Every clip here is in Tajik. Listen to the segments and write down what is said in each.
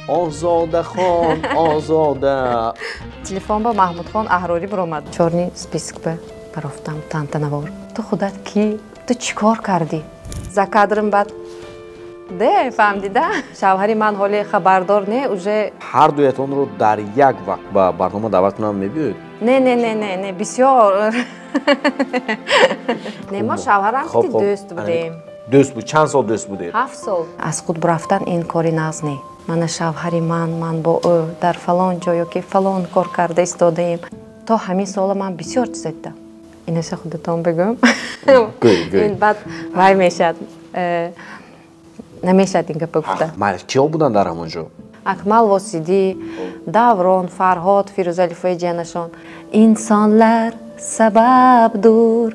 озода хон озода. телефон ба маҳмудхон аҳрорӣ биромад. чорни списк ба барофтам тантанавор. ту худат ки ту чӣ кор кардӣ? За кадрим бад де фаҳмдида? шавҳари ман ҳоли хабардор не уже ҳар дуятонро дар як вақт ба барнома даъват кунам мебиёед? не бисёр не мо шавҳарам ки дӯст будем. дӯст буд? чанд сол дӯст будед? 7 сол. аз худ бирафтан ин кори нағз не. мана шавҳари ман бо ӯ дар фалон ҷо ёки фалон кор карда истодаем. то ҳамин сола ман бисёр чиза дида. инеша худатон бигӯм. ин баъд вай мешад. намешад ин гапа гуфта. майли киё будан дар ҳамон ҷо? акмал восидӣ, даврон, фарҳод, фирӯзалифои ҷиянашон. инсонлар сабабдур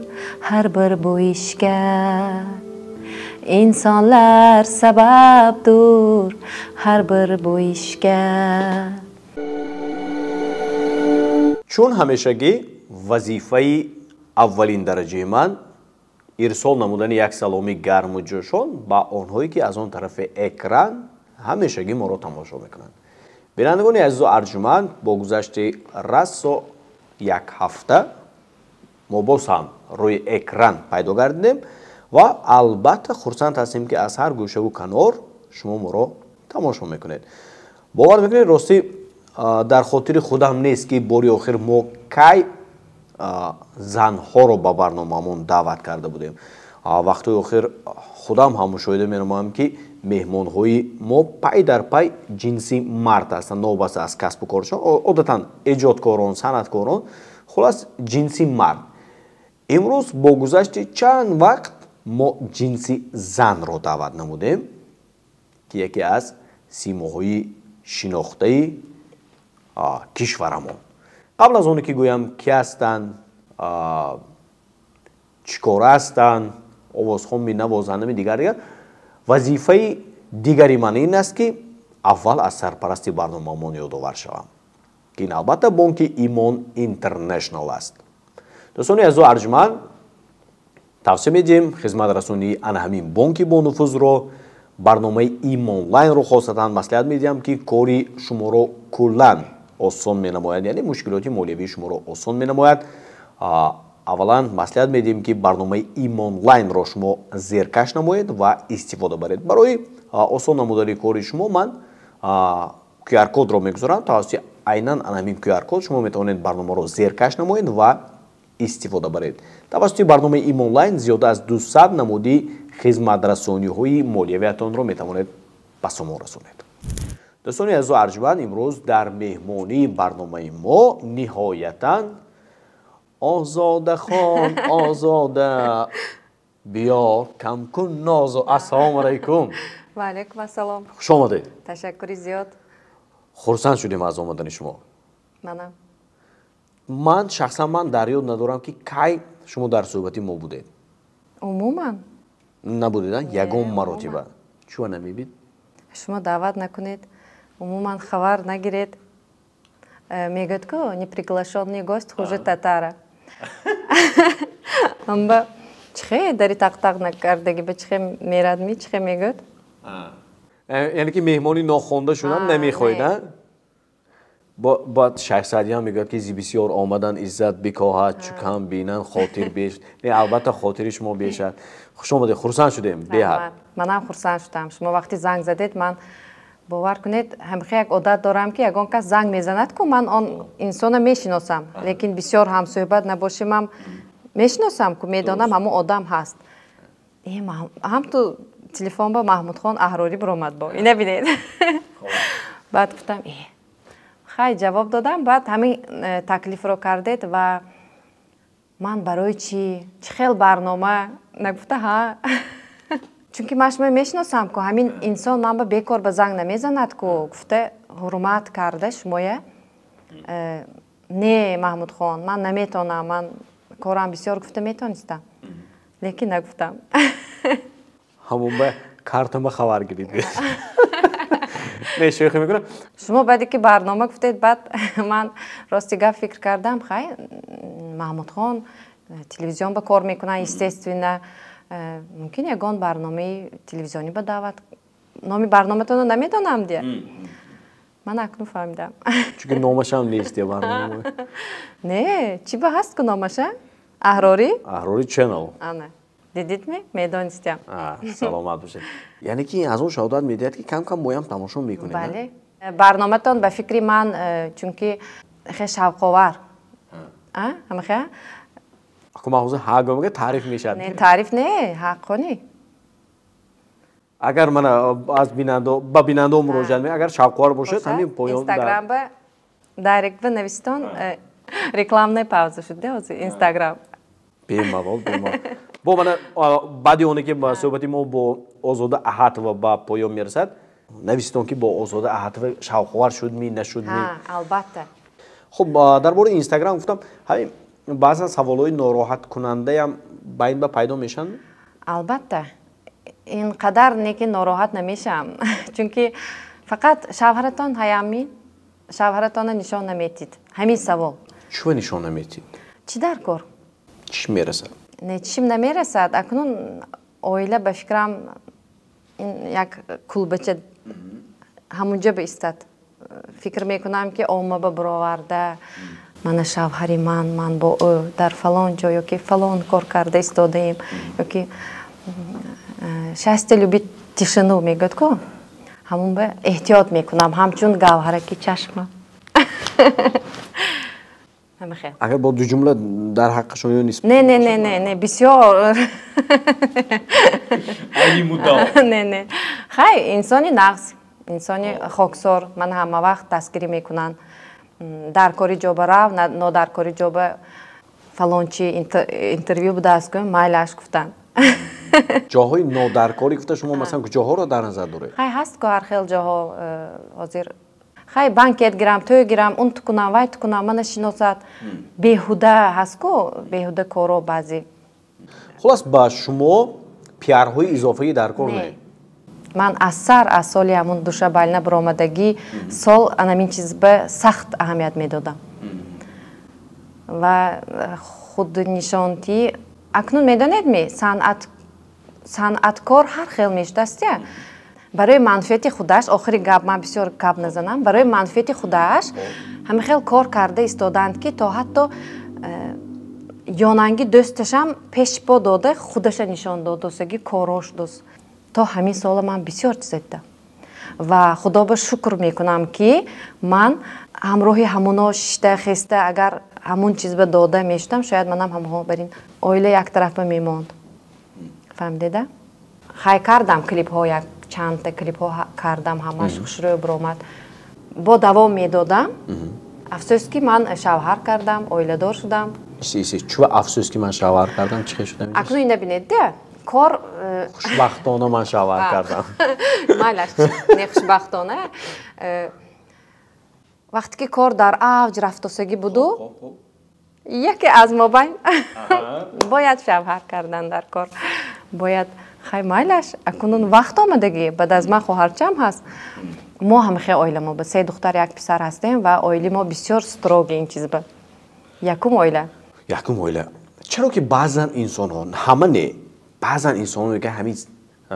ҳар бір бу ишка. инсонлар сабабдур ҳар бір бу ишка. чун ҳамешагӣ вазифаи аввалин дараҷаи ман ирсол намудани як саломи гарму ҷӯшон ба онҳое ки аз он тарафи экран ҳамешагӣ моро тамошо мекунанд. бинандагони азизу арҷуманд, бо гузашти расо як ҳафта мо боз ҳам рӯи экран пайдо гардидем ва албатта хурсанд ҳастем ки аз ҳар гӯшаву канор шумо моро тамошо мекунед. бовар мекунед ростӣ дар хотири худам нест ки бори охир мо кай занҳоро ба барномамон даъват карда будем. вақтои охир худам ҳам мушоҳида менамоям ки меҳмонҳои мо пай дар пай ҷинси мард ҳастанд, новбаста аз касбу коршон, одатан эҷодкорон, санъаткорон, хулас ҷинси мард. имрӯз бо гузашти чанд вақт мо ҷинси занро даъват намудем ки яке аз симоҳои шинохтаи кишварамон. қабл аз оне ки гӯям ки ҳастанд, чӣ кора ҳастанд, овозхон менавозандами дигар, вазифаи дигари ман ин аст ки аввал аз сарпарасти барномамон ёдовар шавам ки ин албатта бонки имон интернешнал аст. дӯстони азизу арҷуманд, тавсия медиҳем хизматрасонии ана ҳамин бонки бонуфузро, барномаи имонлайнро хосатан маслиҳат медиҳам ки кори шуморо куллан осон менамояд, яъне мушкилоти молиявии шуморо осон менамояд. аввалан маслиҳат медиҳем ки барномаи имонлайнро шумо зеркаш намоед ва истифода баред. барои осон намудани кори шумо ман QR-кодро мегузорам. тавассути айнан ана ҳамин QR-код шумо метавонед барномаро зеркаш намоед ва истифода баред. тавассути барномаи имонлайн зиёда аз 200 намуди хизматрасониҳои молиявиятонро метавонед ба шумо расонед. дӯстони азизу арҷманд, имрӯз дар меҳмонии барномаи мо ниҳоятан озода хон озода биё кам кун нозу. ассалому алайкум. ва алайкум ассалом. хуш омадед. ташаккури зиёд. хурсанд шудем аз омадани шумо. манам ман шахсан дар ёд надорам ки кай шумо дар суҳбати мо будед. умуман набудед? ягон маротиба чуа намебид? шумо даъват накунед, умуман хабар нагиред. мегӯяд ку неприглашенный гость хуже татара. амба чихе дари тақ-тақ накардаги ба чихе мерадми, чихе мегӯяд? яъне ки меҳмони нохонда шудан намехоҳед? баъд шайх саъдиям мегӯяд ки бисёр омадан иззат бикоҳад, чукам бинан, хотир беш. не, албатта хотири шумо бешад. хуш омадед, хурсанд шудем беҳад. манам хурсанд шудам. шумо вақти занг задед, ман бовар кунед ҳамихе як одат дорам ки ягон кас занг мезанад ку ман он инсона мешиносам, лекин бисёр ҳамсӯҳбат набошимам мешиносам ку медонам ҳамон одам ҳаст. ҳам ту телефон ба маҳмудхон аҳрорӣ биромад бо ина бинед. баъд гуфтам хай ҷавоб додам. баъд ҳамин таклифро кардед ва ман барои чӣ хел барнома нагуфта ҳа. чунки ман шумо мешиносам ку ҳамин инсон ман ба бекор ба занг намезанад ку гуфта ҳурмат карда шумоя. не маҳмудхон, ман наметонам, ман корам бисёр гуфта метонистам, лекин нагуфтам. ҳамон ба картама хабар гирид. не шӯхӣ мекунам. шумо баъде ки барнома гуфтед, баъд ман рости гап фикр кардам, хай маҳмудхон телевизион ба кор мекунад, естественно мумкин ягон барномаи телевизионӣ ба даъват. номи барноматонро наметонам дия. من اکنون فهمیدم. چون نامش هم نیست یا برنامه. نه چی به هست که نامش؟ احراری؟ احراری چنل. آنه. دیدید می؟ میدانستم. سلامت باشید. یعنی که از اون شهادت میدید که کم کم مویم تماشا میکنید. بله. برنامه تون به فکری من چون که خیلی شوق‌آور. همه خیلی؟ اگه محوزه حق میگه تعریف میشد. نه تعریف نه حق کنی. اگر من از بیننده مراجعه میکنم اگر شوق‌آور باشد همین پایان اینستاگرام به دایرکت به نوشتن رکلامنای پاوزه شده از اینستاگرام. بی‌مالال. با من بعدی اونی که صحبتی ما با آزاده احد و با پایان میرسد نوشتن که با آزاده احد و شوق‌آور شد می نشد می. البته. خب در مورد اینستاگرام گفتم همین بعضا سوالای ناراحت کننده هم باید با پیدا میشن. البته. اینقدر نیکی ناراحت نمیشم چون که فقط شوهرتان هیامی شوهرتان نشان نمیتید همین سوال چه نشان نمیتید چی در کار چی میرسد نه چیم نمیرسد اکنون اویله به فکرم این یک کلبچه همونجا بیستد فکر میکنم که اوما به برآورده من شوهری من با او در فلان جا یا که فلان کار کرده ایستادیم یا که счастье любит тишину میگد کو همون به احتیاط میکنم همچون گوهرکی چشمم همه اگر با دو جمله در حقشون نیست نه بسیار علی مدام نه خیلی انسانی نقص انسانی خاکسار من همه وقت دستگیری میکنن در کاری جا برو نه در کاری جا به فلان چی اینترویو بوده است که مایلش گفتن جاهای نادرکاری گفته شما مثلا کجاها رو در نظر داره؟ خیلی هست که هر خیلی جاها حاضر خیلی بانکت گیرم توی گیرم اون تکنم وای تکنم من شناسد بیهوده هست که بیهوده کارو بعضی خلاص با شما پیارهای اضافه‌ای در کار نه من از سالی همون دوشه بالینه برآمدگی سال همین چیز به سخت اهمیت میدادم و خود نشانتی اکنون میدانید می صنعتکار هر خیل میشدسته برای منفعت خودش آخری گپ من بسیار گپ نزنم برای منفعت خودش همه خیل کار کرده ایستادند که تا حتی یاننگی دوستش هم پیش پا داده خودش نشان داد دوستگی کاراش دوست تا همین سال من بسیار چیز دیدم و خدا به شکر میکنم که من همراهی همونا شیشته خسته اگر همون چیز به داده میشتم شاید منم همه برین اویله یک طرف میماند فهمیده؟ خیلی کردم کلیپ ها یک چند تا کلیپ ها کردم همش خوشروی برآمد با دوام میدادم افسوس که من شوهر کردم اویله دار شدم چه افسوس که من شوهر کردم چی شدم اکنون این ببینید ده کار خوشبختانه من شوهر کردم مالش نه خوشبختانه وقتی که کار در اوج رفتگی بودو یکی از ما بین باید شوهر کردن در کار باید خیلی مایلش اکنون وقت آمدگی بعد از من خواهرچم هست ما هم خیلی آیله ما به 3 دختر 1 پسر هستیم و آیله ما بسیار ستروگ این چیز به یکم آیله چرا که بعضا انسان ها همه نه بعضا انسان ها که همین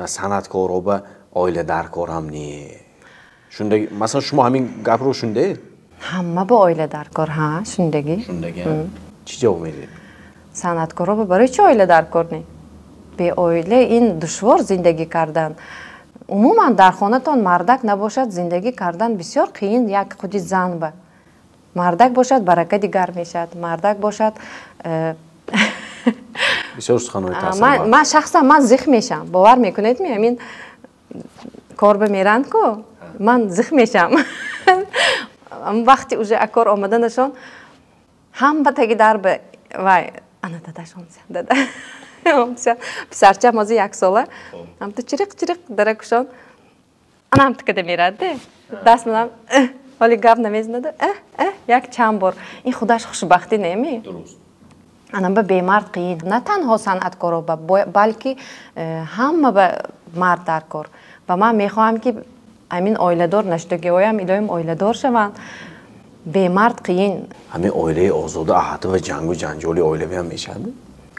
صنعتکار ها به آیله در کار هم نه شونده مثلا شما همین گپ رو شونده همه با آیله در کار ها شوندگی چی جواب میدید صنعتکارا برای چه آیله در کار نه به آیله این دشوار زندگی کردن عموما در خانه تان مردک نباشد زندگی کردن بسیار قیین یک خودی زن به مردک باشد برکه دیگر میشد مردک باشد بسیار سخنهای تاثیر من شخصا من زخم میشم باور میکنید همین کار بمیرند کو من زخم میشم وقتی اوجه اکار آمده نشون هم به تگی در به وای انا داداشون دادا پسرچه مازی 1 ساله هم تو چریق درکشون انا هم تکده میرد دست منم ولی گپ نمیزنده یک چند بار این خودش خوشبختی نمی درست انا به بیمارد قیین نه تنها صنعتکارا بلکه همه به مرد در کار و من میخواهم که همین آیله دار نشدگی هایم ایدایم آیله دار شوند بیمارد قیین همین آیله آزاده احد و جنگ و جنجالی آیله هم میشد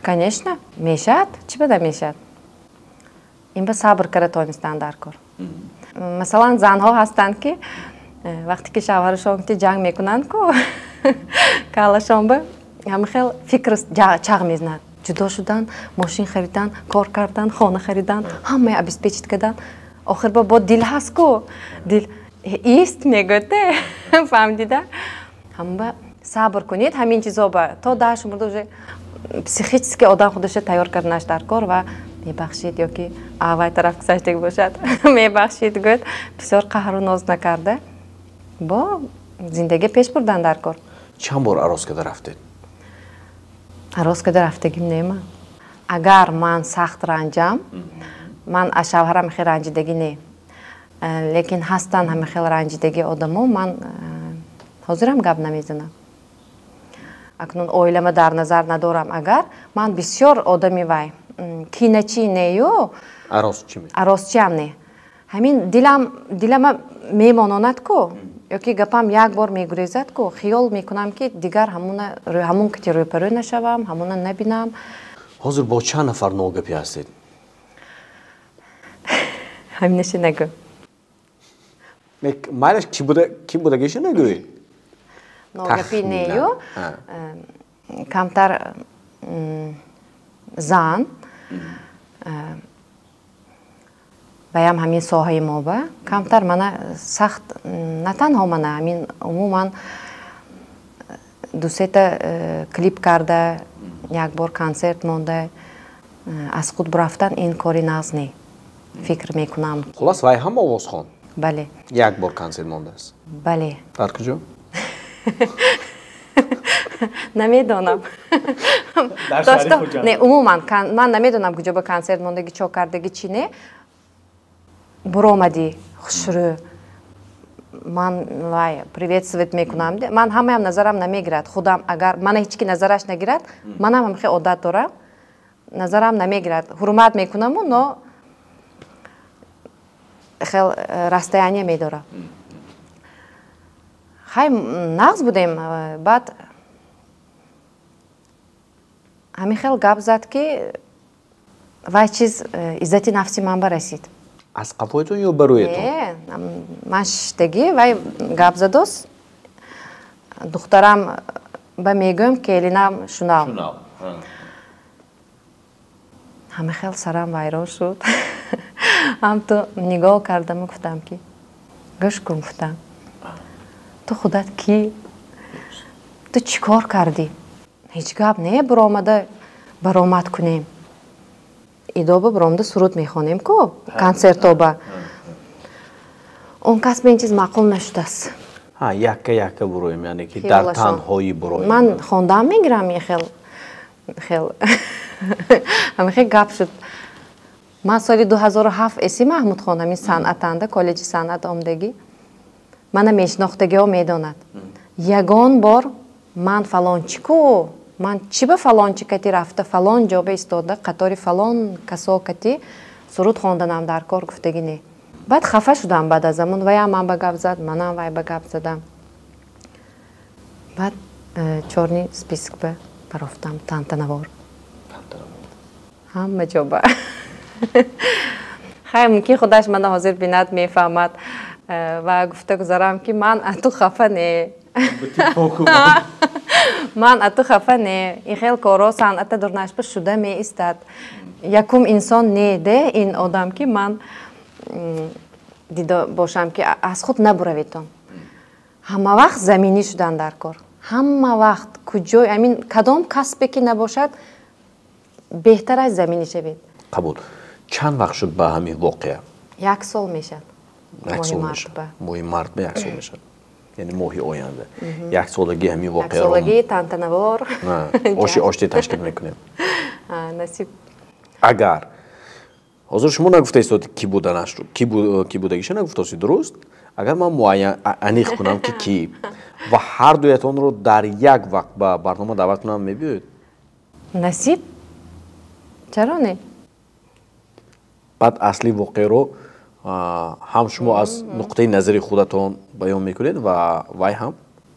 کنیشنه میشد چی بده میشد این به صبر کرده تانستن در کار مثلا زنها هستند که вақте ки шавҳарашон ки ҷанг мекунанд-ку калашон ба ҳама хел фикр чағ мезанад. Ҷудо шудан, мошин харидан, кор кардан, хона харидан, ҳамаи обеспечит кардан. Охир бо дил ҳаст-ку. Дил ист мегӯте. Фаҳмдида? ҳама сабр кунед, ҳамин чизо ба то даш мурда уже психически одам худашо тайёр карданаш дар кор ва мебахшед ёки авай тараф гузаштаги бошад. Мебахшед гӯд бисёр қаҳру ноз накарда. Бо зиндагӣ пеш бурдан дар кор. Чанд бор арос карда рафтед? Арос карда рафтагим нема. Агар ман сахт ранҷам, ман аз шавҳарам хел ранҷидагӣ не. Лекин ҳастанд ҳама хел ранҷидаги одамо, ман ҳозирам гап намезанам. Акнун оилама дар назар надорам. Агар ман бисёр одами вай киначи нею аросчиам не. Ҳамин дилама мемононад-ку, ёки гапам як бор мегурезад-ку, хиёл мекунам ки дигар ҳамун кати рӯйпарӯй нашавам, ҳамуна набинам. Ҳозир бо чанд нафар ногапӣ ҳастед? Ҳаминаши нагӯ. Майлаш ки будагиша нагӯӣ? Ногапӣ нею, камтар зан, ваям ҳамин соҳаи мо ба, камтар мана сахт, на танҳо мана, ҳамин умуман дусета клип карда, як бор консерт монда, аз худ бурафтан ин кори нағз не. Фикр мекунам. Хулас вай ҳам овоз хон? Бале. Як бор консерт мондааст? Бале. Дар куҷо? Намедонам. Не, умуман ман намедонам куҷо ба консерт мондагӣ чо кардагӣ чи не. Буромадӣ хушрӯ. Ман вай приветствовать мекунам. Ман ҳамаям назарам намегирад. Худам агар мана ҳеч ки назараш нагирад, манам ҳамхе одат дорам. Назарам намегирад. Ҳурмат мекунаму, но хел расстояние медорам. Хай нағз будем, баъд ҳамин хел гап зад ки вай чиз иззати нафси ман ба расид. Аз қафоятон ё ба рӯятон? Ман шиштагӣ вай гап задост. Духтарам ба мегӯям келинам шунав. ҳама хел сарам вайрон шуд. ҳамто нигоҳ кардаму гуфтам ки гӯш кун, гуфтам ту худат кӣ? Ту чӣ кор кардӣ? Ҳеҷ гап не биромада баромад кунем. Идоба биромада суруд мехонем ку консертоба. Он кас ба ин чиз маъқул нашудааст. Якка буроем, яъне ки дар танҳоӣ буроем. Ман хондам мегирам ин хел ҳамихе гап шуд. Ман соли 2007 эси Маҳмудхон, ҳамин санъатанда, коллеҷи санъат омдагӣ. Мана мешинохтагиҳо медонад. Ягон бор ман фалончи ку, ман чӣ ба фалончи кати рафта, фалон ҷоба истода, қатори фалон касо кати суруд хонданам дар кор, гуфтагӣ не. Баъд хафа шудам баъд аз замон, ваям ман ба гап зад, манам вай ба гап задам. Баъд чорни список ба барофтам тантанавор. ҳама ҷоба. хай мумкин худаш мана ҳозир бинад мефаҳмад ва гуфта гузарам ки ман аз ту хафа не. ман аз ту хафа не. ин хел коро санъата дурнашба шуда меистад. Якум инсон не де ин одам ки ман дида бошам ки аз худ набураведтон. ҳама вақт заминӣ шудан дар кор. ҳама вақт куҷои амин кадом касбе ки набошад беҳтар аз заминӣ шавед. Қабул. Чанд вақт шуд ба ҳамин воқеа? 1 сол мешад. моҳи мартба 1 сол мешад. Яъне моҳи оянда. 1 солаги ҳамин воқеаро. 1 солаги тантанавор. Ошти ташкил мекунем. Насиб. Агар ҳозир шумо нагуфтаистод ки будагиша нагуфтаси дуруст? Агар ман муайян аниқ кунам ки ки ва ҳар дуятонро дар як вақт ба барнома даъват кунам, мебиёед? Насиб? чаро не? баъд асли воқеаро ҳам шумо аз нуқтаи назари худатон баён мекунед ва вай ҳам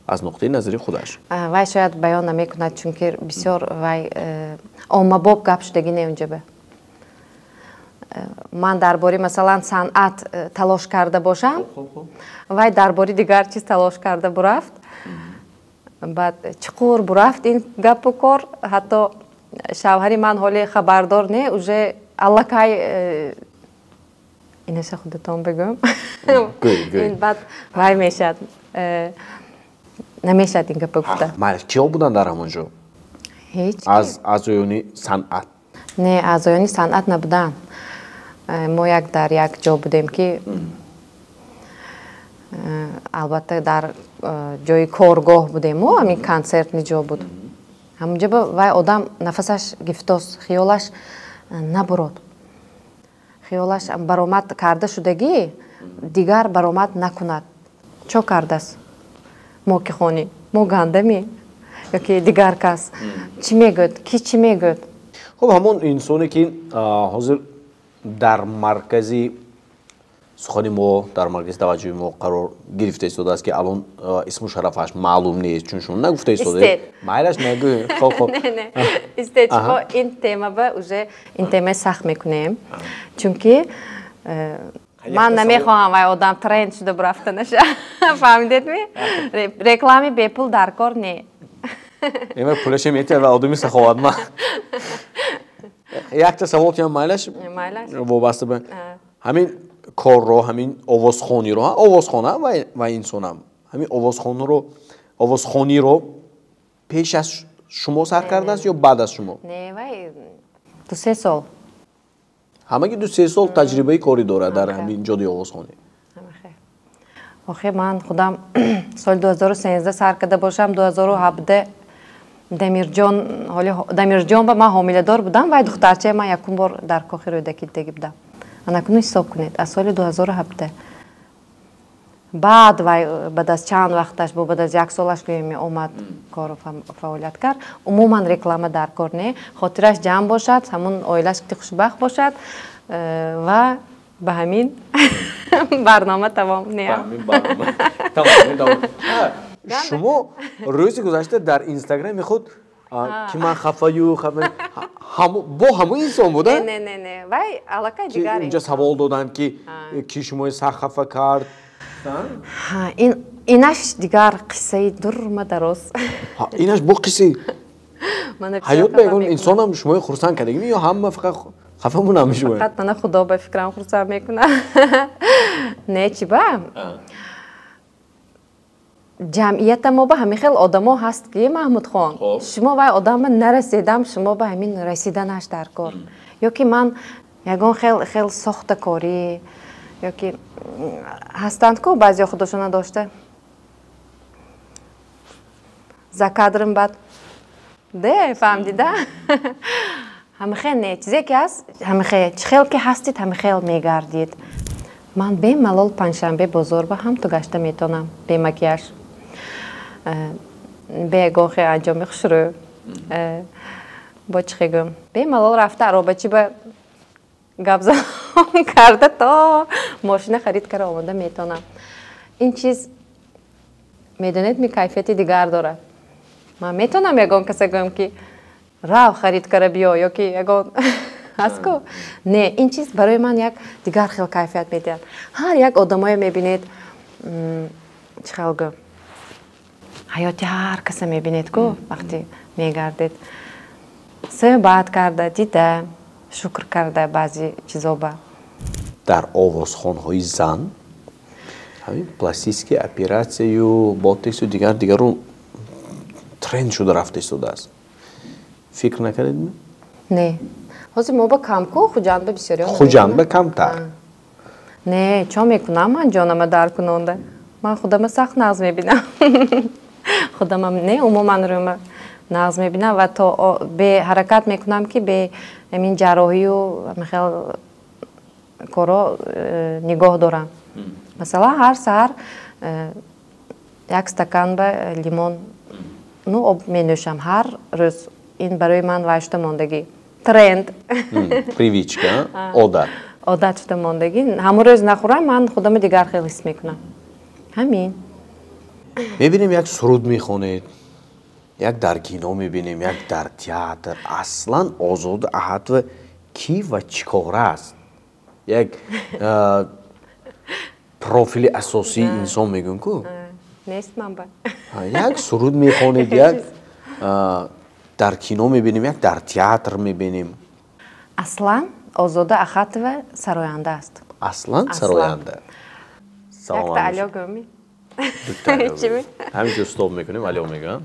аз нуқтаи назари худаш. Вай шояд баён намекунад, чунки бисёр вай оммабоб гап шудагӣ не унҷа ба. ман дар бори масалан санъат талош карда бошам, вай дар бори дигар чиз талош карда бурафт. баъд чуқур бурафт ин гапу кор, ҳатто шавҳари ман ҳоли хабардор не, уже аллакай инаша худатон бигӯм. Баъд вай мешад. Намешад ин гапа гуфта. Майли, киё будан дар ҳамон ҷо? Ҳеҷ. Аз аъзоёни санъат? Не, аъзоёни санъат набуданд. Мо дар як ҷо будем ки албатта дар ҷои коргоҳ будему, ҳамин консертни ҷо буд. ҳамунҷо вай одам нафасаш гифтос, хиёлаш набурод. хиёлаш баромад карда шудагӣ дигар баромад накунад. чо кардааст? мо ки хонӣ, мо гандами ёки дигар кас чӣ мегӯд? Ки чӣ мегӯд? хуб, ҳамон инсоне ки ҳозир дар маркази сухани мо, дар маркази таваҷҷӯҳи мо қарор гирифта истодааст ки алон исму шарафаш маълум нест, чун шумо нагуфта истодаед. Майлаш нагӯ. Не, истед, мо ин тема ба уже ин темаи сахт мекунем, чунки ман намехоҳам вай одам тренд шуда бурафта наша. Фаҳмидедми? Реклами бепул дар кор не. Ема пулаша метиҳад ва одами саховатманд. Якта савол кунам, майлаш вобаста ба ҳамин корро, ҳамин овозхониро, овозхона ва инсонам, ҳамин овозхониро пеш аз шумо сар кардааст ё баъд аз шумо? Не, вай 2-3 сол. ҳамаги 2-3 сол таҷрибаи кори дорад дар ҳамин ҷоди овозхонӣ. охир ман худам соли 2013 сар карда бошам, 2017 Дамирҷон ба ман ҳомиладор будам, вай духтарчаи ман якум бор дар кохи рӯйдакидагӣ будам. Анакуну ҳисоб кунед, аз соли 2017. баъд вай баъд аз чанд вақташ бо баъд аз як солаш гӯем омад кору фаъолият кард. Умуман реклама дар кор не, хотираш ҷамъ бошад, ҳамун оилаш хушбахт бошад ва ба ҳамин барнома тамом. шумо рӯзи гузашта дар инстаграми худ ки ман хафаю бо ҳамун инсон буда? Не, вай аллакай дигар инҷа савол доданд ки шумои сар хафа кард. инаш дигар қиссаи дурма дароз. Инаш бо қисси ҳаёт ба ягон инсонам шумои хурсанд кардагӣ ё ҳама фақат хафа мунам шумо? Фақат мана худо ба фикрам хурсанд мекунад. Не чӣ ба? ҷамъията мо ба ҳамин хел одамо ҳаст ки Маҳмудхон, шумо вай одама нарасидам, шумо ба ҳамин расиданаш дар кор. ёки ман ягон хел сохта корӣ, ёки ҳастанд ку баъзеё худошона дошта. За кадрым бад де фаҳмдида? ҳамихел не, чизе ки ҳаст, ҳамихел чӣ хел ки ҳастид, ҳамихел мегардид. ман бемалол панҷшанбе бозор ба ҳам ту гашта метонам, бе макияж. бе ягон хел анҷоми хушрӯ. бо чӣ хегӯм? Бемалол рафта аробачӣ ба гапзан карда то мошина харид кара омода метонам. ин чиз медонед ми кайфияти дигар дорад. ман метонам ягон каса гӯям ки рав харид кара биё ёки ягон ҳаст ку? Не, ин чиз барои ман як дигар хел кайфият медиҳад. ҳар як одамое мебинед чӣ хел гӯм? ҳаёти ҳар каса мебинед ку вақти мегардед. суҳбат карда, дида, шукр карда баъзи чизо ба. Дар овозхонҳои зан ҳамин пластически оператсияю ботексу дигару тренд шуда рафта истодааст. фикр накардедми? Не. ҳозир мо ба камку хуҷанба бисёриё хуҷанба камтар. Не, чо мекунам ман ҷонама даркунонда. ман худама сахт нағз мебинам. худама не умуман рӯма нағз мебинам ва то бе ҳаракат мекунам ки бе ҳамин ҷарроҳию ҳамихел коро нигоҳ дорам. масалан ҳар саҳар як стакан ба лимон об менӯшам ҳар рӯз. ин барои ман вай шуда мондагӣ. Тренд. Привичка, одат шуда мондагӣ. ҳамон рӯз нахӯрам, ман худама дигар хел ҳис мекунам. ҳамин. мебинем як суруд мехонед, як дар кино мебинем, як дар театр. Аслан озод аҳад ва кӣ ва чӣ кор аст? як профили асосии инсон мегӯн-ку. Нест ман ба. Як суруд мехонед, як дар кино мебинем, як дар театр мебинем. Аслан Озода Ахатова сароянда аст. Аслан сароянда. Якта алё гӯми. Ҳаминҷо стоп мекунем, алё мегӯям.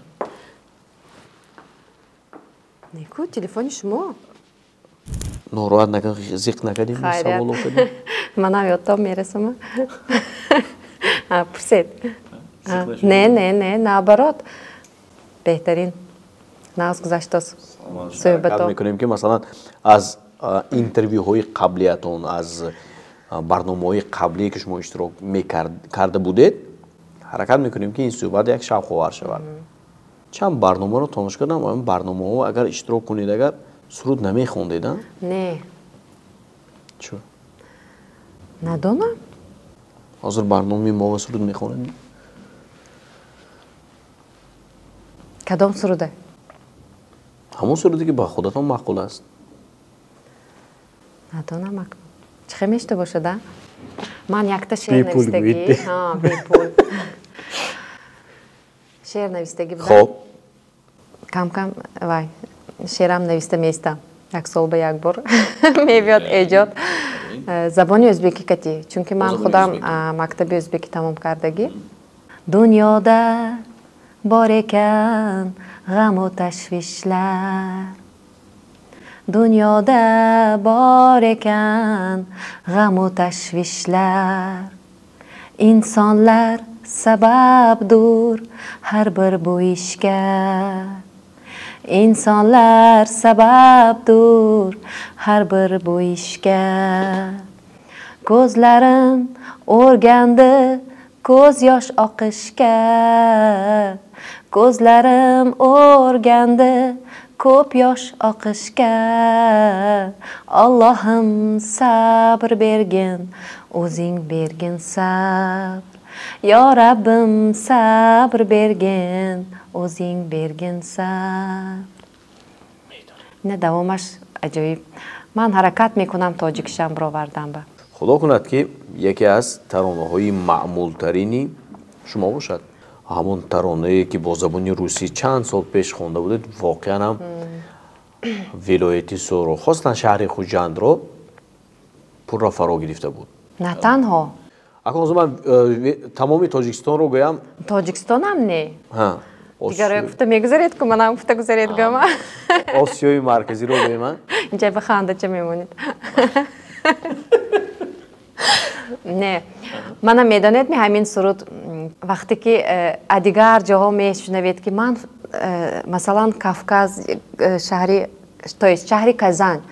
Неку телефони шумо. Нороҳат накунед, зиқ накардем, савол кардем. Манам ёддом мерасам. Пурсед. Не, наоборот. Беҳтарин. Назгузаштос. Ҳаракат мекунем ки масалан аз интервюҳои қаблиятон, аз барномаҳои қаблие ки шумо иштирок карда будед, ҳаракат мекунем ки ин суҳбат як шавқовар шавад. Чанд барномаро томош кардам, ин барномаҳо агар иштирок кунед, агар суруд намехондед? Не. Чӯ? Надонам. Ҳозир барномаи мо суруд мехонед? Кадом суруде? ҳамон суруде ки ба худатон маъқул аст. Надонам. Чӣ мешта бошада? Ман якта шеър навистагӣ. Бепул. Шеър навистагӣ будам. Хоб. Кам-кам вай шеърам нависта меистам. Як сол ба як бор мебиёд эҷод. Забони ӯзбекӣ катӣ, чунки ман худам мактаби ӯзбекӣ тамом кардагӣ. Дунёда бор экан ғаму ташвишлар. Дунёда бор экан ғаму ташвишлар. Инсонлар сабабдур ҳар бир бу ишка. Insonlar sababdur har bir bu ishga. Ko'zlarim o'rgandi ko'z yosh oqishga. Ko'zlarim o'rgandi ko'p yosh oqishga. Allohim sabr bergin, o'zing bergin sabr. Ya Rabbim sabr bergin, o'zing bergin sabr. Ne davomаш аҷоиб. Ман ҳаракат мекунам тоҷикишам бировардам ба. Худо кунад ки яке аз таронаҳои маъмултарини шумо бошад. Ҳамон таронае ки бо забони русӣ чанд сол пеш хонда будед, воқеан ҳам вилояти Сӯро, хостан шаҳри Хуҷандро пурра фаро гирифта буд. На танҳо. Акон ҳозир ман тамоми Тоҷикистонро гӯям. Тоҷикистонам не. Дигар гуфта мегузаред ку манам гуфта гузаред гӯма. Осиёи марказиро гӯям. Инҷа бихандача мемонед. Не. Манам медонед ми ҳамин суруд вақте ки дигар ҷоҳо мешунавед ки ман масалан Кавказ шаҳри шаҳри Казань.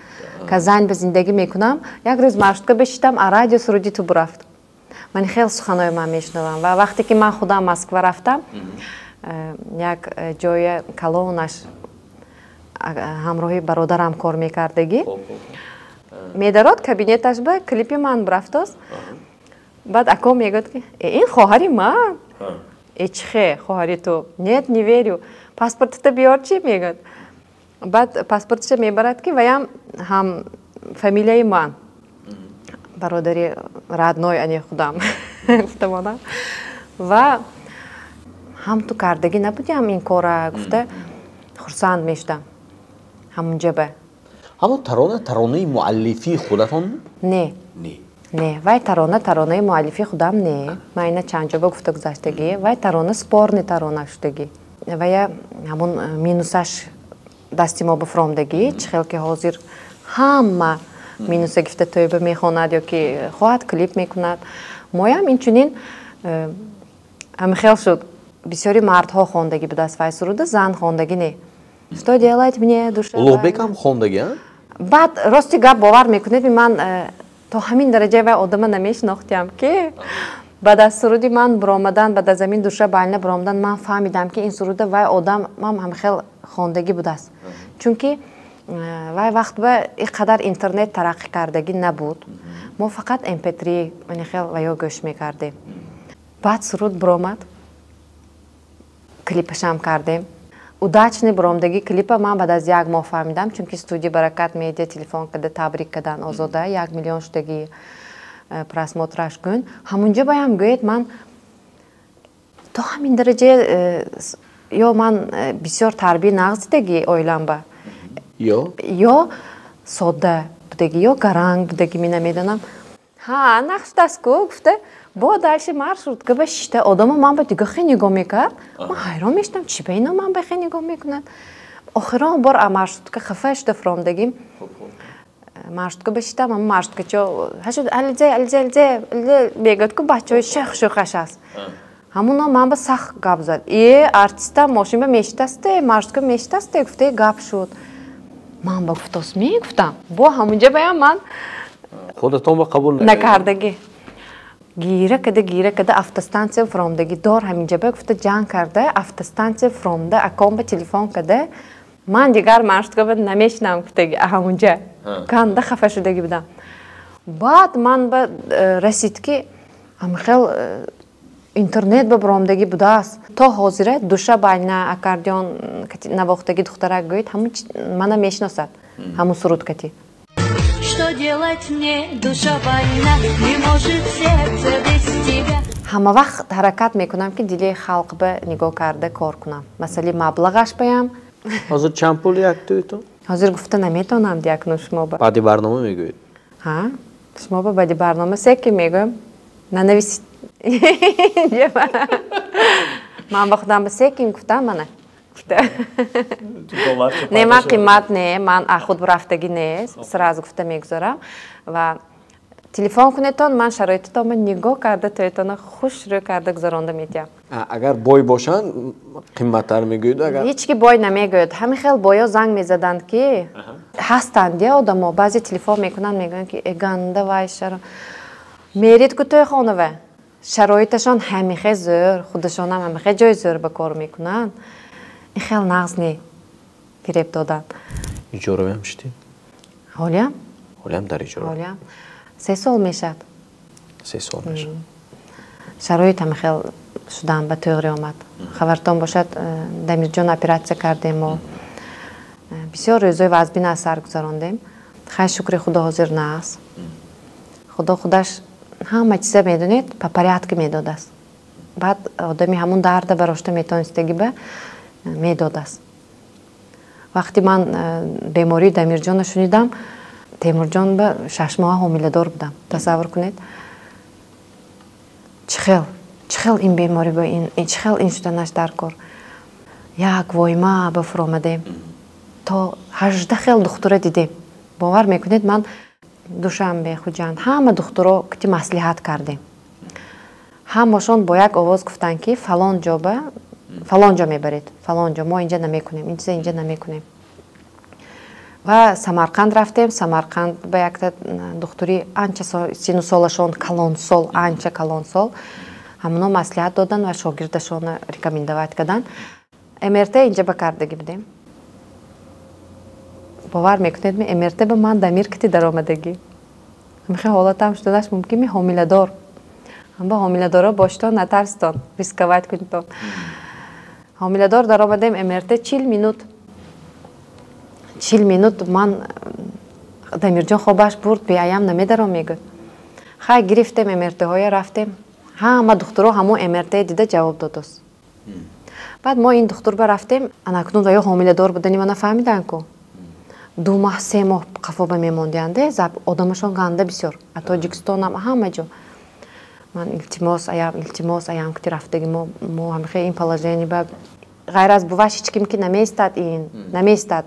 Казань ба зиндагӣ мекунам. Як рӯз маршрутка бешидам, радио суруди ту бурафт. Ман хел суханои ман мешунавам ва вақте ки ман худам Москва рафтам, як ҷоя калонаш ҳамроҳи бародарам кор мекардагӣ. Медарод кабинеташ ба клипи ман бурафтост. Баъд ако мегӯяд ки ин хоҳари ман. Чӣ хе хоҳари ту? Нет, не верю. Паспортита биёр чи мегӯяд. Баъд паспортиша мебарад ки ваям ҳам фамилияи ман. Бародари радной ани худам гуфтамонам. Ва ҳам ту кардагӣ набудиам ин кора, гуфта хурсанд мешудам. Ҳамунҷа ба. Ҳамон таронаи муаллифи худатон? Не. Не, вай таронаи муаллифи худам не. Ман ина чанд ҷо ба гуфта гузаштагӣ. Вай тарона спорни тарона шудагӣ. Вая ҳамон минусаш дасти мо бифромдагӣ, чӣ хел ки ҳозир ҳама минуса гифта тӯйба мехонад ё ки хоҳад клип мекунад. Моям инчунин ҳамихел шуд. Бисёри мардҳо хондагӣ будааст вай суруда, зан хондагӣ не. Что делать мне душа? Улуғбек ҳам хондагӣ? Баъд рости гап бовар мекунед, ман то ҳамин дараҷаи вай одама намешинохтиам ки баъд аз суруди ман биромадан, баъд аз ҳамин душа байлина биромадан ман фаҳмидам ки ин суруда вай одам ҳамихел хондагӣ будааст. Чунки вай вақт ба ин қадар интернет тараққӣ кардагӣ набуд. Мо фақат MP3 хел ваё гӯш мекардем. Баъд суруд биромад, клипашам кардем. удачный бромдаги клипа ман баъд аз 1 моҳ фаҳмидам, чунки студия Баракат медиа телефон када табрик кадан Озода 1 миллион штаги просмотраш кун. Ҳамунҷа баям гӯед ман то ҳамин дараҷа ё ман бисёр тарбия нағз дидаги оилам ба ё содда будаги ё гаранг будаги ми намедонам. Ҳа нақш дастку гуфта бо дальше маршрутка ба 6 одама ман ба дига хеле нигоҳ мекард. Ман ҳайрон мештам чи ба ино ман ба хеле нигоҳ мекунад. Охирон бор а маршрутка хафа шуда фромдагим. Маршрутка ба 6 ама маршрутка чо ҳашуд ализе мегӯд ку бачаҳои шӯх аст. ҳамуно ман ба сахт гап зад. Артиста мошин ба мешитасте, маршрутка мешитасте гуфта гап шуд. Ман ба гуфтос мегуфтам. Бо ҳамунҷа баям ман худатон ба қабул накардаги. Гира када автостанция фромдаги дор ҳаминҷа ба гуфта ҷанг карда автостанция фромда аком ба телефон када ман дигар маршрутка ба намешинам гуфтаги ҳамунҷа. Канда хафа шудаги будам. Баъд ман ба расид ки ҳамихел интернет ба бромдаги будааст. То ҳозира душа байна аккордеон навохтаги духтара гӯед ҳамун мана мешиносад. ҳамун суруд кати. Что делать мне, душа больна, не может сердце без тебя. Ҳама вақт ҳаракат мекунам ки дили халқ ба нигоҳ карда кор кунам. Масали маблағаш баям. ҳозир чанд пул як туитон? ҳозир гуфта наметонам дякну шумо ба. Баъди барнома мегӯед? Ҳа? Шумо ба баъди барнома секи мегӯям. Нанависид. Ман ба худам ба секим гуфтам мана. Не ман қимат не, ман худ рафтаги нест, сразу гуфта мегузорам ва телефон кунетон ман шароитатонро нигоҳ карда тоятона хушрӯ карда гузаронда метиям. Агар бой бошанд қимматтар мегӯед? Агар ҳеч ки бой намегӯяд. Ҳамин хел боё занг мезаданд ки ҳастанд я одамо баъзе телефон мекунанд мегӯянд ки ганда вай шаро мерид ку тои хонава шароиташон ҳамихе зӯр, худашонам ҳамихе ҷои зӯр ба кор мекунанд. این خیلی نقص نی گریب دادن. ایجاره هم شدید؟ حالیم؟ حالیم در ایجاره؟ حالیم 3 سال میشد. 3 سال میشد. شرایط هم خیلی شدم به توغری آمد. خبرتان باشد دمیرجان اپراتسیا کردیم و بسیار روزای وزبین اثر گذراندیم. خیلی شکر خدا حاضر نست. خداش همه چیزا میدونید په порядку میداد است. بعد آدمی همون درد براشته میتونستگی به میداد است. وقتی من بیماری دمیرجان شنیدم تیمورجان به 6 ماه حامله‌دار بودم. تصور کنید چخیل این بیماری با این چخیل این شدنش در کار یک وایما به فرامدیم تا 18 خیل دختره دیدیم. باور میکنید من دوشنبه خوجند همه دخترها کتی مصلحت کردیم. همشون با یک آواز گفتن که فلان جا به فلان جا میبرید، فلان جا ما اینجا نمیکنیم، اینجا نمیکنیم. و سمرقند رفتیم. سمرقند به یک دختری آنچه سینو سالشون کلان سال آنچه کلان سال همونا مصلحت دادن و شاگردشون ریکامندوات کردن. امرته اینجا به کردگی بدیم. باور میکنید می امرته به من دمیر کتی در آمدگی. میخوای حالتم شدنش ممکن می حامله دار. هم با حامله دارا باشتان نترستان ریسکوات کنید. حامله دار در آمدیم امرته 40 минут من دمیرجان خوابش برد بیایم نمیدارم میگه. خیلی گرفتیم امرته های رفتیم. همه دکترها همون امرته دیده جواب دادست. بعد ما این دکتر با رفتیم. اناکنون یا حامله دار بودنی من فهمیدن کو. 2 ماه 3 ماه قفا میموندند. زب آدمشون گنده بسیار. تاجیکستان هم همه جا. من التماس ایام که رفتگی ما همیشه این پلاژنی با غیر از بوش هیچ کیم که نمیستاد این نمیستاد.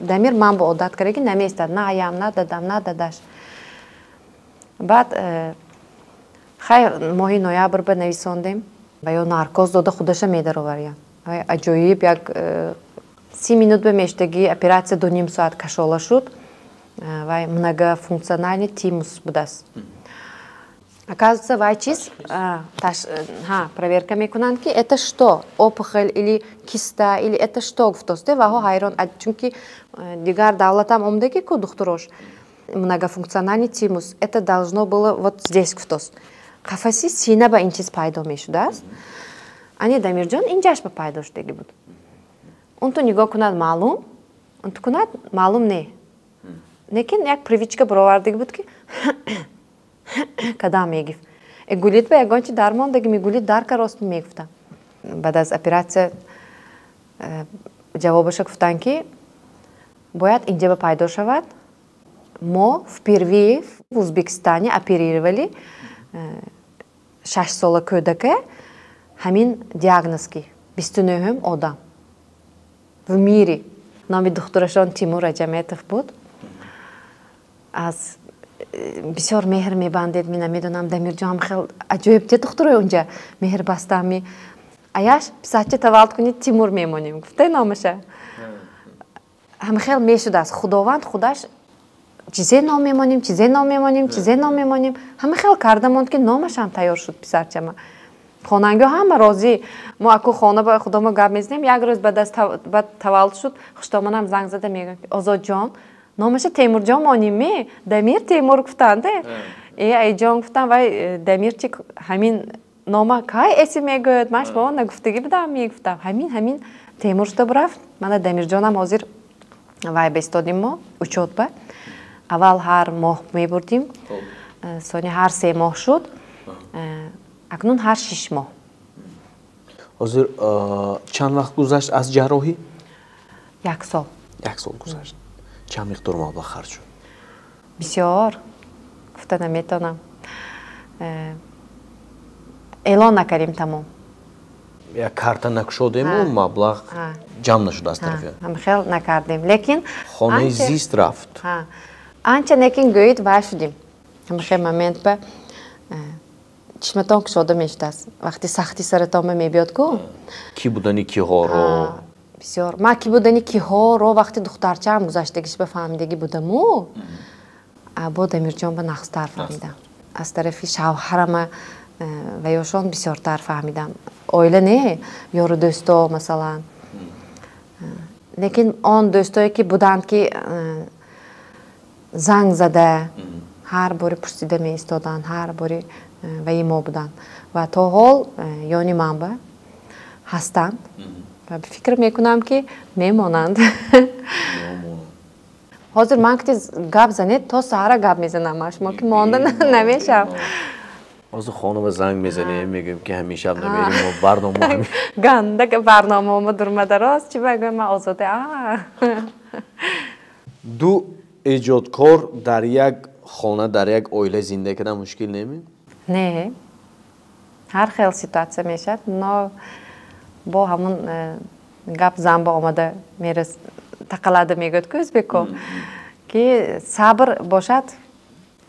دمیر من با عادت کردی نمیستاد. نه ایام نه داداش. بعد خیلی ماهی نویابر به نویساندیم و یا نارکوز داده خودش میداروریم. عجایب یک 30 минут به میشتگی اپراتسیا 2,5 ساعت کشاله شد و многофункциональный тимус будас. Оказывается, вайчис, проверка мекунанд ки это что, опухоль или киста или это что гуфтосте ва хайрон чунки дигар давлатам омдеги ку духтурош многофункциональный тимус это должно было вот здесь гуфтос. Кафаси сина ба ин чиз пайдо мешудааст. Ани дамирҷон инҷаш ба пайдо шудагӣ буд. он то нигоҳ кунад маълум, он то кунад маълум не. Лекин як привичка бировардагӣ буд ки кадам мегифт. Гулид ба ягончи дармон деги мегулид дарка рост мегуфтам. Баъд аз операция ҷавобаша гуфтанд ки бояд инҷаба пайдо шавад. Мо впервые в Узбекистане оперировали 6 сола кӯдака ҳамин диагнозки 29 одам в мире. Номи духтурашон Тимур Аҷаметов буд. Аз бисёр меҳр мебандед, ми намедонам Дамирҷон хел аҷоиб те духтурои унҷа меҳр бастами. Аяш писача таваллуд кунед Тимур мемонем. Гуфте номаша. Ҳам хел мешудааст. Худованд худаш чизе ном мемонем, чизе ном мемонем, чизе ном мемонем. Ҳама хел карда монд ки номашам тайёр шуд писарчама. Хонангиҳо ҳама розӣ. Мо аку хона ба худомо гап мезанем. Як рӯз баъд таваллуд шуд, хуштоманам занг зада мегӯяд: Озодҷон, номаша Темурҷон монем ме? Дамир Темур гуфтанде? Ай ҷон гуфтам, вай Дамир чи ҳамин нома кай эси мегӯяд? Маш ба он нагуфтагӣ будам мегуфтам. Ҳамин Темур шуда бурафт. Мана Дамирҷонам ҳозир вай баистодим мо учётба. Аввал ҳар моҳ мебурдим, сони ҳар 3 моҳ шуд, акнун ҳар 6 моҳ. ҳозир чанд вақт гузашт аз ҷарроҳӣ? 1 сол. 1 сол гузашт. Чанд миқдор маблағ харҷ шуд? Бисёр. Гуфта наметонам. Эълон накардем тамом. Як карта накушодему маблағ ҷамъ нашуд аз тарафи. Ҳам хел накардем. Лекин хонаи зист рафт. Анча некин гӯид вай шудем. Ҳам хел момент ба чишматон кушода мешудааст. Вақти сахти саратома мебиёд ку. Ки будани киҳоро? Бисёр. Ма ки будани киҳоро вақти духтарчаам гузаштагиш ба фаҳмидагӣ будаму. Бо Дамирҷон ба нақстар фаҳмидам. Аз тарафи шавҳарама ва ёшон бисёртар фаҳмидам. Оила не, ёру дӯсто масалан. Лекин он дӯстое ки буданд ки занг зада ҳар боре пурсида меистоданд, ҳар боре ваи мо буданд. Ва то ҳол ёни манба ҳастанд. Ва фикр мекунам ки мемонанд. ҳозир ман ки гап занед, то саҳара гап мезанам. Шумо ки монда намешам. ҳозир хонама занг мезанем, мегӯем ки ҳамеша намерем мо барнома. Ганда барномаомо дурмадарост, чӣ багӯям ман озоде. Ду эҷодкор дар як хона, дар як оила зинда кардан мушкил неми? Не. Ҳар хел ситуатсия мешад, но бо ҳамун гап занба омада мерас тақалада мегӯяд ку ӯзбеко ки сабр бошад,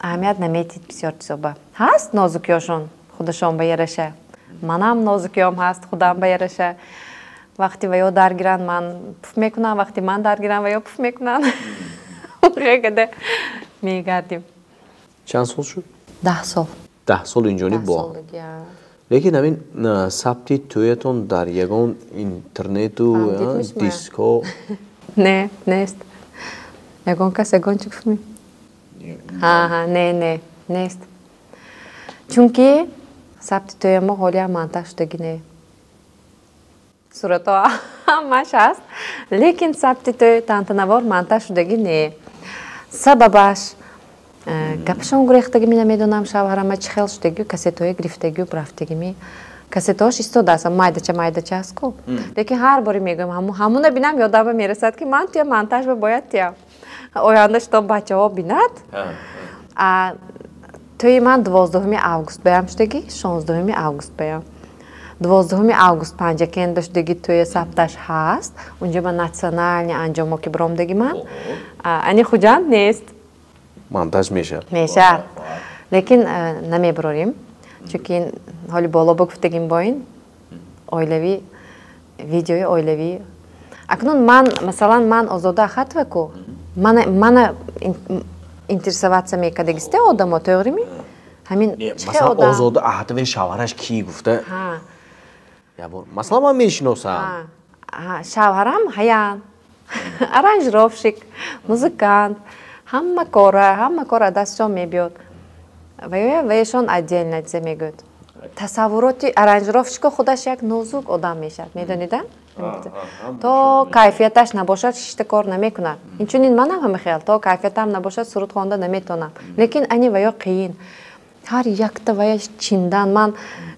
аҳамият наметид бисёр чизоба. Ҳаст нозукиёшон худашон ба яраша. Манам нозукиём ҳаст худам ба яраша. Вақти ва ё даргиранд ман пуф мекунам, вақти ман даргиранд ва ё пуф мекунанд. Хегада мегардим. Чанд сол шуд? 10 сол. 10 сол инҷониб бо. Лекин ҳамин сабти тӯятон дар ягон интернету диско? Не, нест. Ягон кас ягон чӣ гуфт? Не, нест. Чунки сабти тӯямо ҳолиам монтаж шудагӣ не. Суратҳо ҳамаш ҳаст, лекин сабти тӯй тантанавор монтаж шудагӣ не. Сабабаш гапашон гурехтагӣ ми намедонам шавҳарама чӣ хел шудагию касетҳое гирифтагию брафтагими. Касетҳош истодааст, майдача аст ку. Лекин ҳар боре мегӯям ҳамуна бинам ёдама мерасад ки ман тия монтаж ба бояд тия. Оянда шуто бачаҳо бинад. Тӯи ман 12 август баям шудагӣ, 16 август баям. 12 август панҷакенда шудагӣ тӯя сабташ ҳаст. Унҷа ба натсионални анҷомо ки биромдагӣ ман. Ани хуҷанд нест. Монтаж мешавад. Мешавад. Лекин намебирорем. Чунки ҳоли боло гуфтагим бо ин оилавӣ видеои оилавӣ. Акнун ман масалан ман Озода Ахатова ку мана интересоваться мекардагисте одамо то'g'rimi? Ҳамин масалан Озода Ахатова шавҳараш ки гуфта? Масалан ман мешиносам. Шавҳарам ҳаян, аранжировщик, музыкант, ҳама кора дастшон мебиёд. Ва эшон отдельно мегӯяд. тасаввуроти аранжировщика худаш як нозук одам мешад, медонида? то кайфияташ набошад шишта кор намекунад. Инчунин манам ҳама хел, то кайфиятам набошад суруд хонда наметонам. Лекин ани ваё қиин. Ҳар якта вая чиндан ман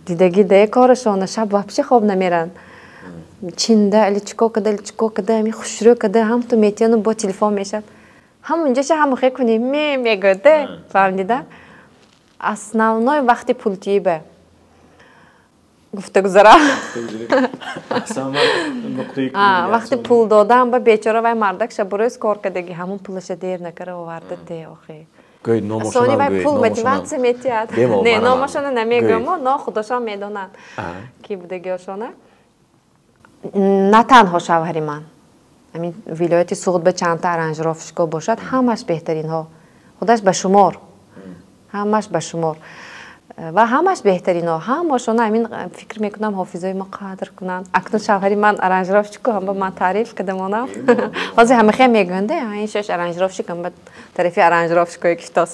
дидаги де корашона шаб вапши хоб намеран. Чинда иличко када ми хушрӯ када ҳам ту метиёну бо телефон мешад. Ҳамунҷаша ҳам хе кунӣ мегӯде. Фаҳмдида? Основной вақти пултиба. гуфтагузара. Вақти пул додам ба бечора вай мардак шабрӯз кор кадаги ҳамун пулаша дер накара оварда те охи. Сони вай пул мотивация метиҳад. Не, номашона намегӯям, но худошон медонад ки будагиошона. На танҳо шавҳари ман. Ҳамин вилояти суғд ба чандта аранжировщико бошад, ҳамаш беҳтаринҳо. Худаш ба шумор. ҳамаш ба шумор. ва ҳамаш беҳтарино ҳамашона ҳамин фикр мекунам ҳофизои мо қадр кунанд. Акнун шавҳари ман аранжировщико ҳам ба ман таъриф кардамонам. ҳозир ҳамахе мегӯянд ин шош аранжировщик ҳам ба тарафи аранжировщикое киштос.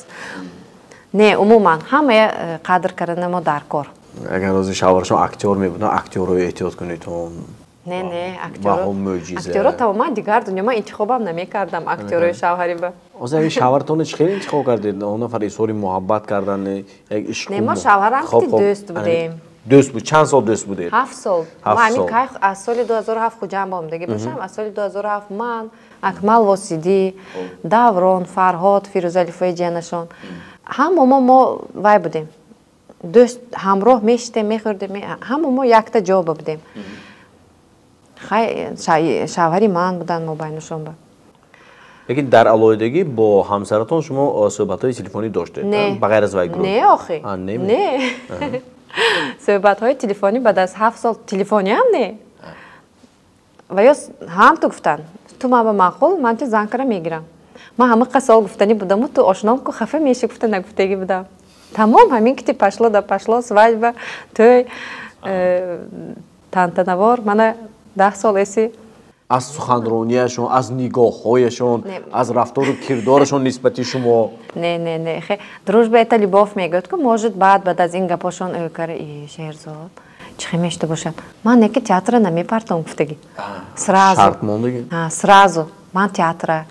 Не, умуман ҳамаи қадр кардани мо дар кор. Агар ҳозир шавҳарашон актёр мебуданд, актёрро эҳтиёт кунед то не, актёро тамоман дигар дунё. Ман интихобам намекардам актёрои шавҳари ба. Озир агар шавҳартон чӣ хеле интихоб кардед? Он нафар изҳори муҳаббат кардан, як ишқ. Не, мо шавҳарам ки дӯст будем. Дӯст буд. Чанд сол дӯст будед? 7 сол. Мо ҳамин кай аз соли 2007 хуҷам бомдагӣ бошам. Аз соли 2007 ман, Акмал Восидӣ, Даврон, Фарҳод, Фирӯзалифои ҷиянашон. ҳама мо вай будем. Дӯст ҳамроҳ мешитем, мехӯрдем. ҳама мо якта ҷо будем. шавҳари ман буданд мобайнашон ба. Лекин дар алоҳидагӣ бо ҳамсаратон шумо суҳбатҳои телефонӣ доштед? Ба ғайр аз вай гурӯҳ? Не охи. Не. Суҳбатҳои телефонӣ баъд аз 7 сол телефониам не. ва ё ҳам ту гуфтанд, ту ман ба маъқул, ман ти занкара мегирам. Ман ҳама сол гуфтанӣ будаму ту ошном ку хафа меши гуфта нагуфтагӣ будам. Тамом ҳамин ки ти пошло да пошло, свадьба, тӯй, тантанавор, мана 10 сол эси. Аз суханронияшон, аз нигоҳҳояшон, аз рафтору кирдорашон нисбати шумо. Не. Дружба это любовь мегӯяд ку может баъд аз ин гапошон кара Шеҳрзод чӣ хе мешида бошад. Ман неки театра намепартам гуфтагӣ. Сразу. Шарт мондагӣ? Сразу. Ман театра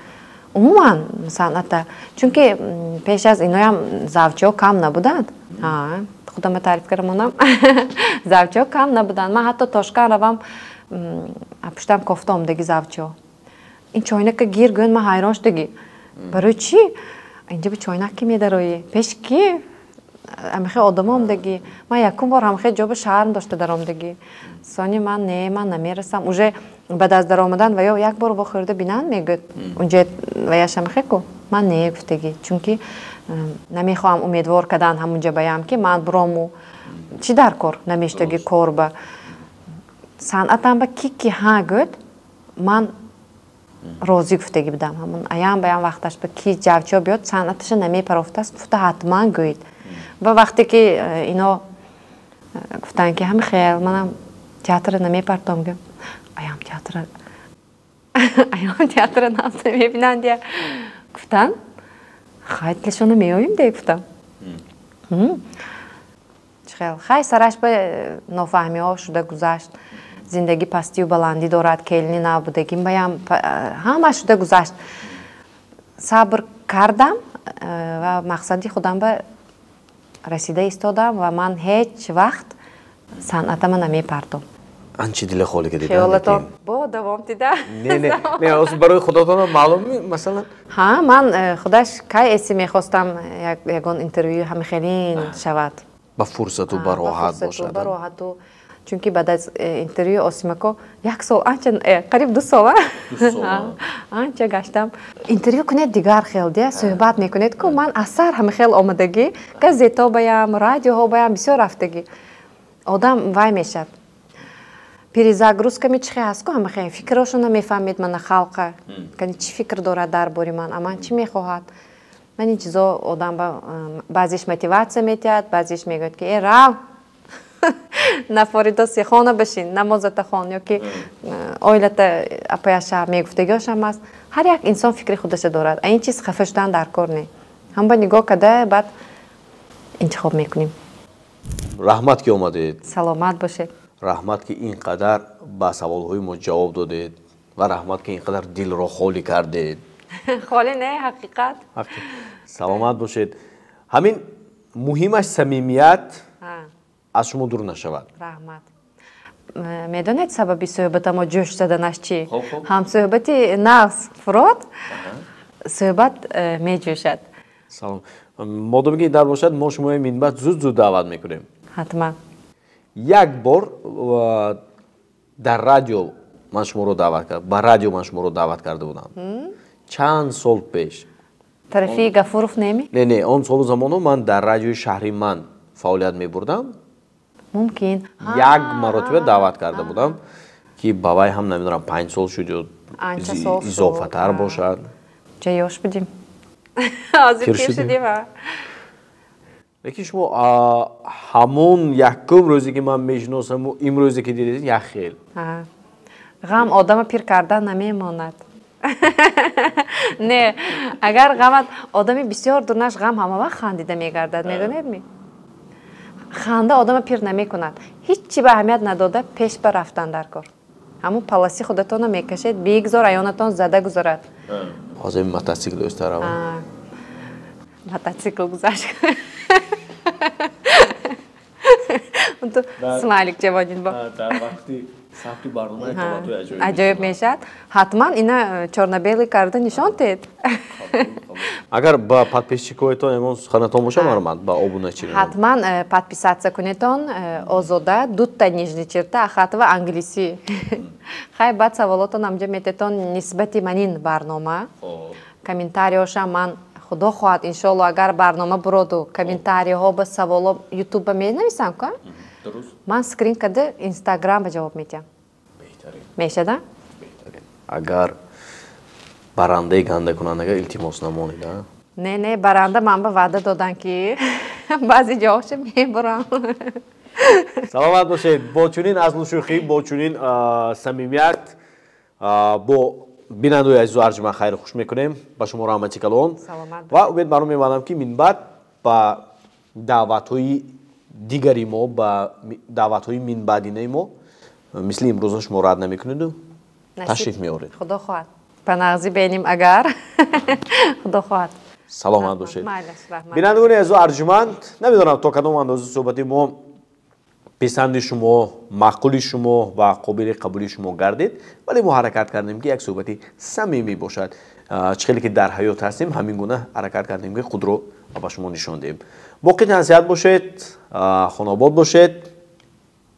умуман санъата. Чунки пеш аз иноям завҷиҳо кам набуданд. худама таъриф кардамонам. Завҷиҳо кам набуданд. Ман ҳатто Тошкан равам пуштам кофта омдаги завҷиҳо. Ин чойнака гир гӯянд, ман ҳайрон шудагӣ. Барои чӣ? Инҷа ба чойнак ки медароӣ? Пеш ки? Ҳамахе одама омдагӣ. Ман якум бор ҳамахе ҷоба шарм дошта дар омдагӣ. Сони ман не, ман намерасам. Уже баъд аз дар омадан ва ё як бор вохӯрда бинанд мегӯяд. Унҷа ваяш ҳамахе ку? Ман не гуфтагӣ. Чунки намехоҳам умедвор кардан ҳамунҷа баям ки ман бурому чӣ дар кор намештагӣ кор ба санъатам ба ки ҳа гӯд ман розӣ гуфтагӣ будам. Ҳамун аям баям вақташ ба ки ҷавҷиҳо биёд санъаташа намепарофтааст гуфта ҳатман гӯед. Ва вақте ки ино гуфтанд ки ҳами хел манам театра намепартам гӯям. Аям театра нас намебинанд я. Гуфтанд хайтлашона меоим де гуфтам. Чхел хай сараш ба нофаҳмиҳо шуда гузашт. Зиндагӣ пастию баландӣ дорад, келини набудагим баям ҳама шуда гузашт. Сабр кардам ва мақсади худам ба расида истодам ва ман ҳеҷ вақт санъатама намепартом. Анчи дили холӣ кардед? Хиёлатон бо давом дида. Не, барои худотон маълум масалан? Ман худаш кай эси мехостам ягон интервю ҳамихелин шавад. Ба фурсату ба роҳат бошад. Ба роҳату чунки баъд аз интервю Осимако 1 сол анча қариб 2 сол анча гаштам. Интервю кунед дигар хел де суҳбат мекунед ку ман аз сар ҳамихел омадагӣ газето баям, радиоҳо баям бисёр рафтагӣ. Одам вай мешад. Перезагрузка ми чӣ ҳаст ку ҳамахел фикрошона мефаҳмед мана халқа. Кани чӣ фикр дорад дар бори ман, аман чӣ мехоҳад. Ман ин чизо одам баъзеш мотивация метиҳад, баъзеш мегӯяд ки рав нафорида сехона башин, намозата хон ё ки оилата апаяша мегуфтагиҳошам аст. Ҳар як инсон фикри худаша дорад. Ин чиз хафа шудан дар кор не. Ҳам ба нигоҳ карда баъд интихоб мекунем. раҳмат ки омадед. саломат бошед. раҳмат ки инқадар ба саволҳои мо ҷавоб додед ва раҳмат ки инқадар дилро холӣ кардед. холӣ не ҳақиқат. саломат бошед. ҳамин муҳимаш самимият аз шумо дур нашавад. раҳмат. медонед сабаби суҳбата мо ҷӯш заданаш чӣ? ҳамсуҳбати нағз Фурод суҳбат меҷӯшад. салом. модоме ки дар бошад мо шумои минбат зуд даъват мекунем. ҳатман. як бор дар радио ман шуморо даъват кардам. Ба радио ман шуморо даъват карда будам. чанд сол пеш. тарафи Гафуров неми? Не, он солу замоно ман дар радиои шаҳри ман фаъолият мебурдам. мумкин. як маротиба даъват карда будам ки ба вай ҳам намедонам 5 сол шуд ё изофатар бошад. ҷа ёш будим. ҳозир пир шудим. лекин шумо ҳамон якум рӯзе ки ман мешиносаму имрӯзе ки дидед як хел. ғам одама пир карда намемонад. не, агар ғамат одами бисёр дурнаш ғам ҳама вақт хандида мегардад, медонед ми? ханда одама пир намекунад. ҳеҷ чӣ ба аҳамият надода пеш ба рафтан дар кор. ҳамун паласи худатонро мекашед, бигзор аёнатон зада гузарад. ҳозир мотосикл дӯстар ава. мотосикл гузашт. ту смайлик ҷавонин бо. дар вақти сабти барномаи таватуи аҷоиб мешад. ҳатман ина чорнабели карда нишон тед. агар ба подписчикоятон ягон суханатон боша мармад ба обуначи. ҳатман подписатсия кунетон озода дутта нижни черта ахатва англисӣ. хай баъд саволотон амҷа мететон нисбати манин барнома. комментариёша ман худо хоҳад иншоалло агар барнома буроду комментариҳо ба саволо ютуба менависам ка? ман скрин карда инстаграм ба ҷавоб медиҳам. мешада? агар барандаи гандакунандага илтимос намонида. Не, баранда ман ба ваъда додан ки баъзи ҷоҳоша мебурам. саломат бошед. бо чунин азлу шӯхӣ, бо чунин самимият бо бинандои азизу арҷманд хайру хуш мекунем. ба шумо раҳмати калон ва умед баро мебандам ки минбаъд ба даъватҳои дигари мо, ба даъватҳои минбаъдинаи мо мисли имрӯза шумо рад намекунеду ташриф меоред. худо хоҳад. ба нағзи беним агар худо хоҳад. саломат бошед. бинандагони азизу арҷманд, намедонам то кадом андоза суҳбати мо писанди шумо, маъқули шумо ва қобили қабули шумо гардид, вале мо ҳаракат кардем ки як суҳбати самимӣ бошад. чӣ хеле ки дар ҳаёт ҳастем ҳамин гуна ҳаракат кардем ки худро ба шумо нишон диҳем. боқӣ насиҳат бошед, хонобод бошед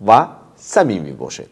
ва самимӣ бошед.